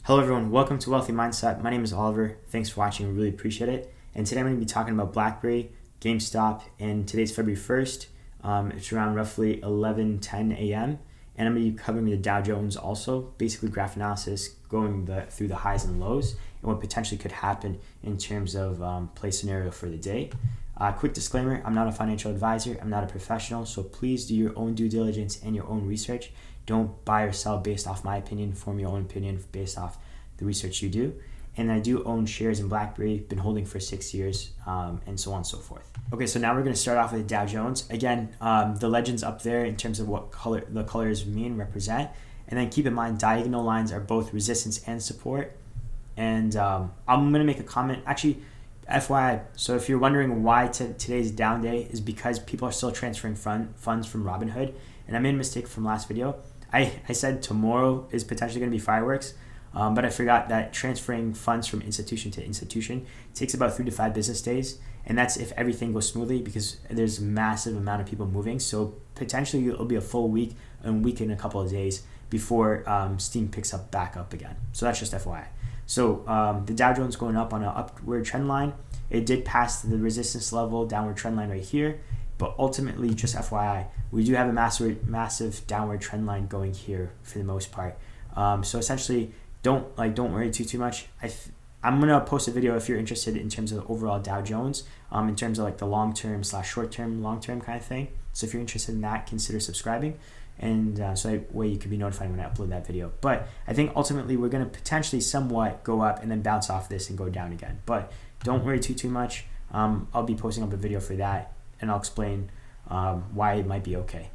Hello everyone, welcome to Wealthy Mindset. My name is Oliver. Thanks for watching, I really appreciate it. And today I'm going to be talking about BlackBerry, GameStop, and today's February 1st. It's around roughly 11:10 a.m. And I'm going to be covering the Dow Jones also, basically graph analysis, going through the highs and lows and what potentially could happen in terms of play scenario for the day. Quick disclaimer, I'm not a financial advisor, I'm not a professional, so please do your own due diligence and your own research. Don't buy or sell based off my opinion, form your own opinion based off the research you do. And I do own shares in BlackBerry, been holding for 6 years, and so on and so forth. Okay, so now we're going to start off with Dow Jones. Again, the legend's up there in terms of what the colors mean, represent. And then keep in mind, diagonal lines are both resistance and support. And I'm going to make a comment. Actually, FYI, so if you're wondering why today's down day is because people are still transferring funds from Robinhood. And I made a mistake from last video. I said tomorrow is potentially going to be fireworks, but I forgot that transferring funds from institution to institution takes about 3 to 5 business days. And that's if everything goes smoothly, because there's a massive amount of people moving. So potentially it'll be a full week and a couple of days before steam picks up back up again. So that's just FYI. So the Dow Jones going up on an upward trend line. It did pass the resistance level, downward trend line right here. But ultimately, just FYI, we do have a massive downward trend line going here for the most part. So essentially, don't worry too much. I'm gonna post a video if you're interested in terms of the overall Dow Jones, in terms of like the long term / short term, long term kind of thing. So if you're interested in that, consider subscribing, and so that way you can be notified when I upload that video. But I think ultimately we're gonna potentially somewhat go up and then bounce off this and go down again. But don't worry too much. I'll be posting up a video for that, and I'll explain why it might be okay.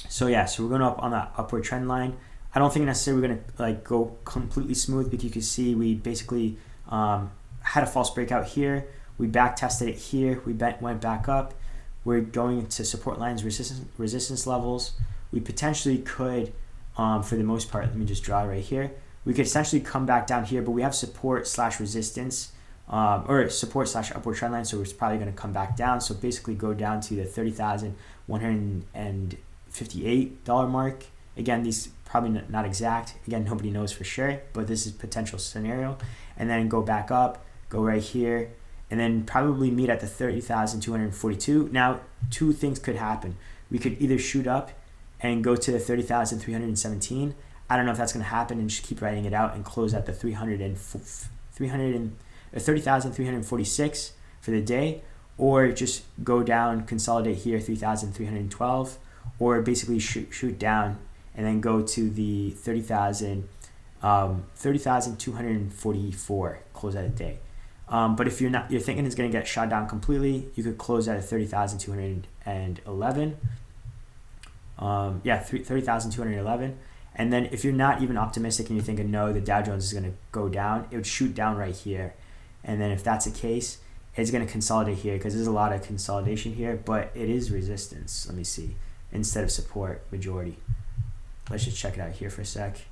So yeah, so we're going up on that upward trend line. I don't think necessarily we're going to go completely smooth, because you can see we basically had a false breakout here. We back tested it here. We went back up. We're going to support lines, resistance levels. We potentially could, for the most part, let me just draw right here. We could essentially come back down here, but we have support / resistance. Or support / upward trend line, so it's probably going to come back down. So basically go down to the $30,158 mark. Again, these probably not exact. Again, nobody knows for sure, but this is potential scenario. And then go back up, go right here, and then probably meet at the 30,242. Now, two things could happen. We could either shoot up and go to the 30,317. I don't know if that's going to happen, and just keep writing it out and close at the 30,346 for the day, or just go down, consolidate here, 3,312, or basically shoot down and then go to the 30,244, close out a day. But if you're thinking it's going to get shot down completely, you could close at a 30,211. 30,211. And then if you're not even optimistic and you're thinking, no, the Dow Jones is going to go down, it would shoot down right here. And then if that's the case, it's going to consolidate here, because there's a lot of consolidation here, but it is resistance. Let me see. Instead of support, majority. Let's just check it out here for a sec.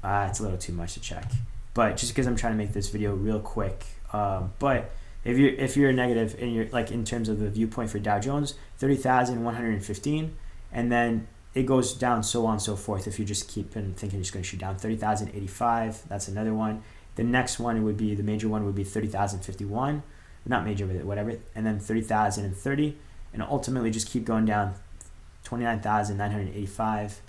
It's a little too much to check, but just because I'm trying to make this video real quick. But if you're negative and you're like in terms of the viewpoint for Dow Jones, 30,115, and then it goes down, so on and so forth. If you just keep thinking it's going to shoot down, 30,085, that's another one. The next one would be, the major one would be 30,051, not major, but whatever, and then 30,030, and ultimately just keep going down, 29,985,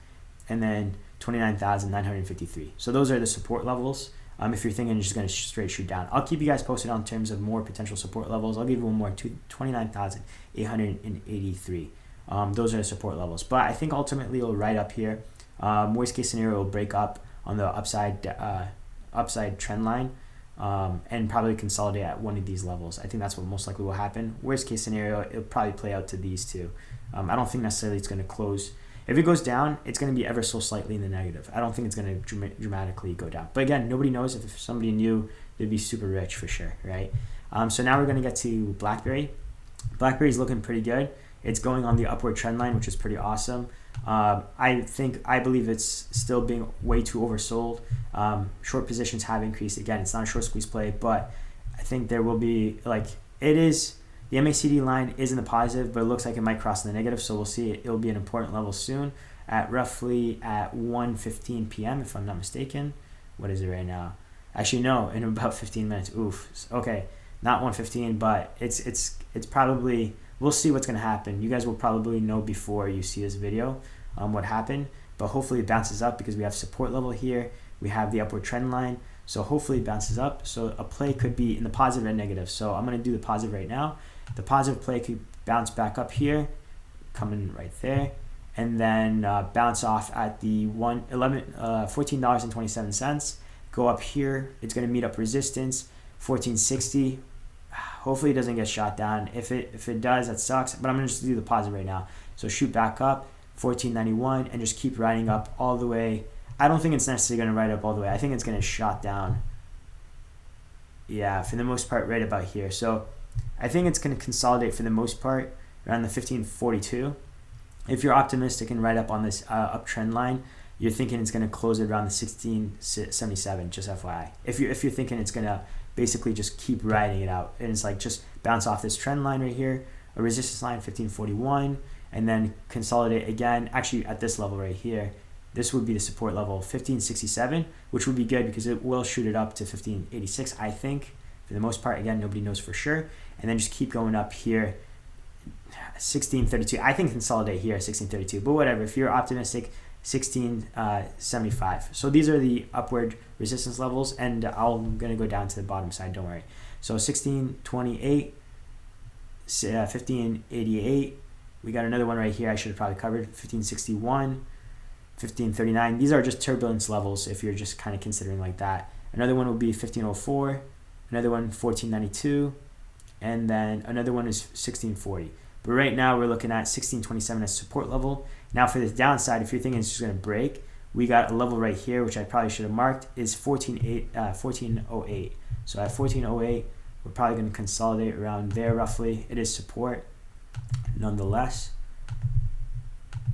and then 29,953. So those are the support levels. If you're thinking you're just going to straight shoot down, I'll keep you guys posted on terms of more potential support levels. I'll give you one more, 29,883. Those are the support levels. But I think ultimately it'll right up here. Worst case scenario, will break up on the upside trend line, and probably consolidate at one of these levels. I think that's what most likely will happen. Worst case scenario, it'll probably play out to these two. I don't think necessarily it's going to close. If it goes down, it's going to be ever so slightly in the negative. I don't think it's going to dramatically go down. But again, nobody knows. If somebody knew, they'd be super rich for sure, right? So now we're going to get to BlackBerry. BlackBerry's looking pretty good. It's going on the upward trend line, which is pretty awesome. I believe it's still being way too oversold. Short positions have increased. Again, it's not a short squeeze play, but I think there will be, it is The MACD line is in the positive, but it looks like it might cross in the negative, so we'll see. It'll be an important level soon at roughly at 1:15 p.m. if I'm not mistaken. what is it right now? Actually, no, in about 15 minutes. Oof. Okay, not 1:15, but it's probably, we'll see what's gonna happen. You guys will probably know before you see this video what happened, but hopefully it bounces up because we have support level here. We have the upward trend line, so hopefully it bounces up. So a play could be in the positive and negative. So I'm gonna do the positive right now. The positive play could bounce back up here, coming right there, and then bounce off at the $14.27. Go up here. It's going to meet up resistance, 1460. Hopefully it doesn't get shot down. If it does, that sucks. But I'm going to just do the positive right now. So shoot back up, 1491, and just keep riding up all the way. I don't think it's necessarily going to ride up all the way. I think it's going to shot down. Yeah, for the most part, right about here. So I think it's going to consolidate for the most part around the 1542. If you're optimistic and right up on this uptrend line, you're thinking it's going to close it around the 1677, just FYI. If you're thinking it's going to basically just keep riding it out, and it's like just bounce off this trend line right here, a resistance line 1541, and then consolidate again, actually at this level right here. This would be the support level 1567, which would be good because it will shoot it up to 1586, I think. For the most part, again, nobody knows for sure. And then just keep going up here, 1632. I think consolidate here, 1632, but whatever. If you're optimistic, 1675. So these are the upward resistance levels, and I'm going to go down to the bottom side, don't worry. So 1628, 1588. We got another one right here I should have probably covered, 1561, 1539. These are just turbulence levels if you're just kind of considering like that. Another one would be 1504, another one 1492, and then another one is 1640. But right now we're looking at 1627 as support level. Now for this downside, if you're thinking it's just going to break, we got a level right here, which I probably should have marked, is 1408. So at 1408, we're probably going to consolidate around there roughly. It is support nonetheless.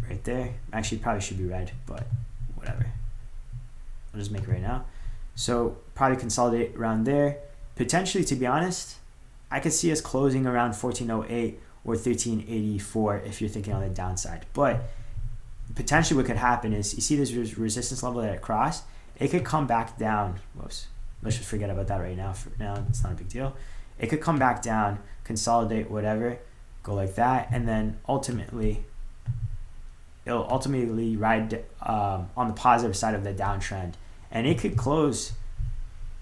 Right there. Actually, probably should be red, but whatever. I'll just make it right now. So probably consolidate around there. Potentially, to be honest, I could see us closing around 1408 or 1384 if you're thinking on the downside. But potentially what could happen is, you see this resistance level that it crossed, it could come back down. Whoops. Let's just forget about that right now. For now, it's not a big deal. It could come back down, consolidate, whatever, go like that, and then ultimately, it'll ultimately ride on the positive side of the downtrend. And it could close,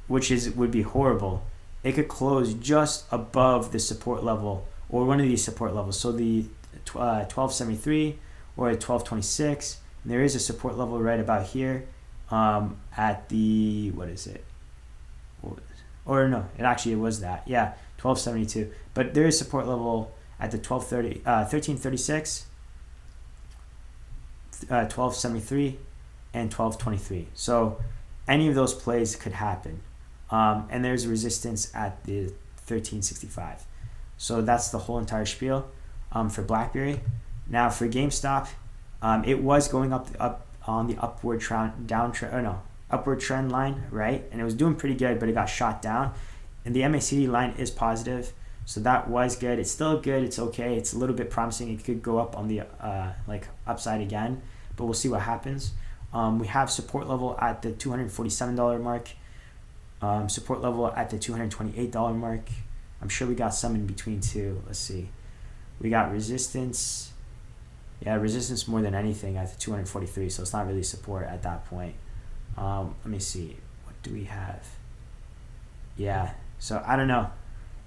which would be horrible. It could close just above the support level, or one of these support levels. So the 1273 or a 1226. And there is a support level right about here at the, what is it? Or no, it was that. Yeah, 1272. But there is support level at the 1336, 1273, and 1223. So any of those plays could happen. And there's resistance at the 1365. So that's the whole entire spiel for BlackBerry. Now for GameStop, it was going up on the upward trend line, right? And it was doing pretty good, but it got shot down. And the MACD line is positive, so that was good. It's still good. It's okay. It's a little bit promising. It could go up on the upside again, but we'll see what happens. We have support level at the $247 mark. Support level at the $228 mark. I'm sure we got some in between too. Let's see. We got resistance. Yeah, resistance more than anything at the 243, so it's not really support at that point. Let me see. What do we have? Yeah, so I don't know.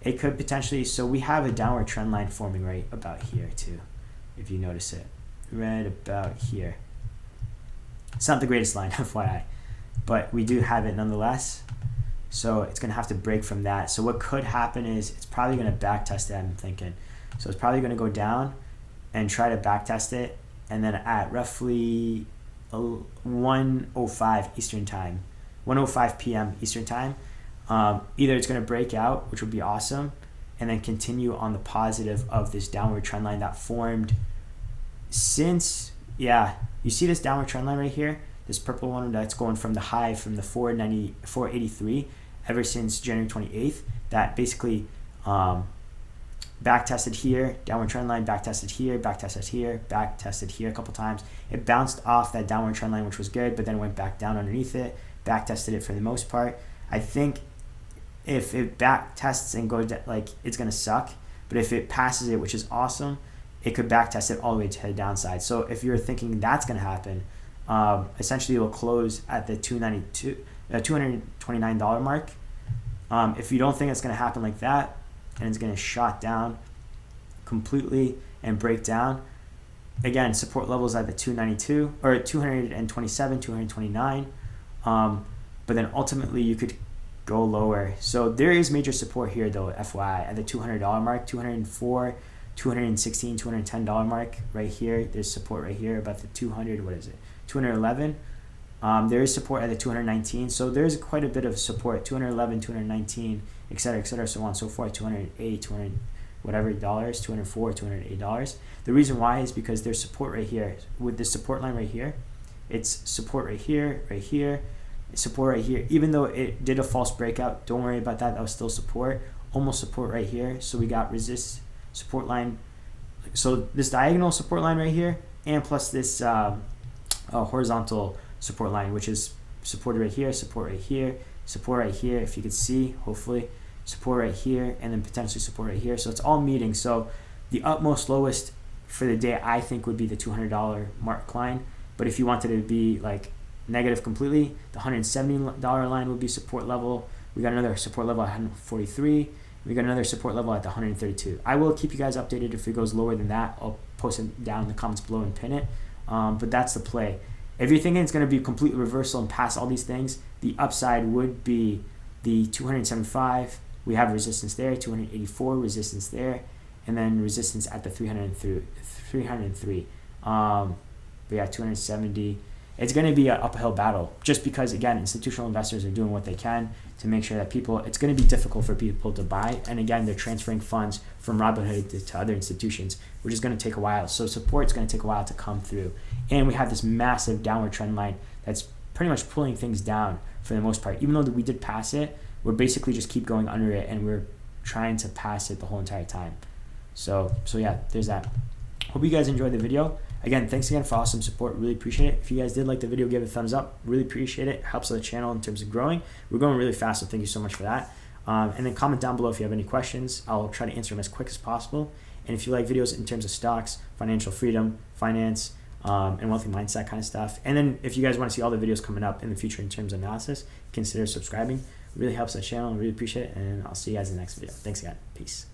It could potentially, so we have a downward trend line forming right about here too, if you notice it. Right about here. It's not the greatest line, FYI, but we do have it nonetheless. So it's going to have to break from that. So what could happen is it's probably going to back test it, I'm thinking. So it's probably going to go down and try to back test it. And then at roughly 1:05 Eastern time, 1:05 p.m. Eastern time, either it's going to break out, which would be awesome, and then continue on the positive of this downward trend line that formed since, yeah, you see this downward trend line right here? This purple one that's going from the high from the 483 ever since January 28th, that basically back tested here, downward trend line, back tested here, back tested here, back tested here a couple times. It bounced off that downward trend line, which was good, but then went back down underneath it, back tested it for the most part. I think if it back tests and goes like, it's gonna suck, but if it passes it, which is awesome, it could back test it all the way to the downside. So if you're thinking that's gonna happen, essentially it will close at the $229 mark. If you don't think it's gonna happen like that, and it's gonna shot down completely and break down, again, support levels at the 292 or 227, 229. But then ultimately you could go lower. So there is major support here though, FYI, at the $200 mark, 204, 216, $210 mark right here. There's support right here about the 200, what is it? 211. There is support at the 219. So there's quite a bit of support, 211, 219, et cetera, so on and so forth, 208, 200, whatever dollars, 204, $208. The reason why is because there's support right here. With this support line right here, it's support right here, support right here. Even though it did a false breakout, don't worry about that. That was still support, almost support right here. So we got resist support line. So this diagonal support line right here, and plus this horizontal support line, which is supported right here, support right here, support right here. If you could see, hopefully, support right here, and then potentially support right here. So it's all meeting. So the utmost lowest for the day, I think, would be the $200 mark line. But if you wanted to be like negative completely, the $170 line would be support level. We got another support level at 143. We got another support level at the 132. I will keep you guys updated if it goes lower than that. I'll post it down in the comments below and pin it. But that's the play. If you're thinking it's going to be complete reversal and pass all these things, the upside would be the 275. We have resistance there, 284 resistance there, and then resistance at the 303. But yeah, 270. It's going to be an uphill battle just because, again, institutional investors are doing what they can to make sure that people, it's going to be difficult for people to buy. And again, they're transferring funds from Robinhood to other institutions, which is going to take a while. So support's going to take a while to come through. And we have this massive downward trend line that's pretty much pulling things down for the most part. Even though we did pass it, we're basically just keep going under it, and we're trying to pass it the whole entire time. So yeah, there's that. Hope you guys enjoyed the video. Again, thanks again for awesome support. Really appreciate it. If you guys did like the video, give it a thumbs up. Really appreciate it. Helps the channel in terms of growing. We're growing really fast, so thank you so much for that. And then comment down below if you have any questions. I'll try to answer them as quick as possible. And if you like videos in terms of stocks, financial freedom, finance, and wealthy mindset kind of stuff. And then if you guys want to see all the videos coming up in the future in terms of analysis, consider subscribing. It really helps the channel. I really appreciate it. And I'll see you guys in the next video. Thanks again. Peace.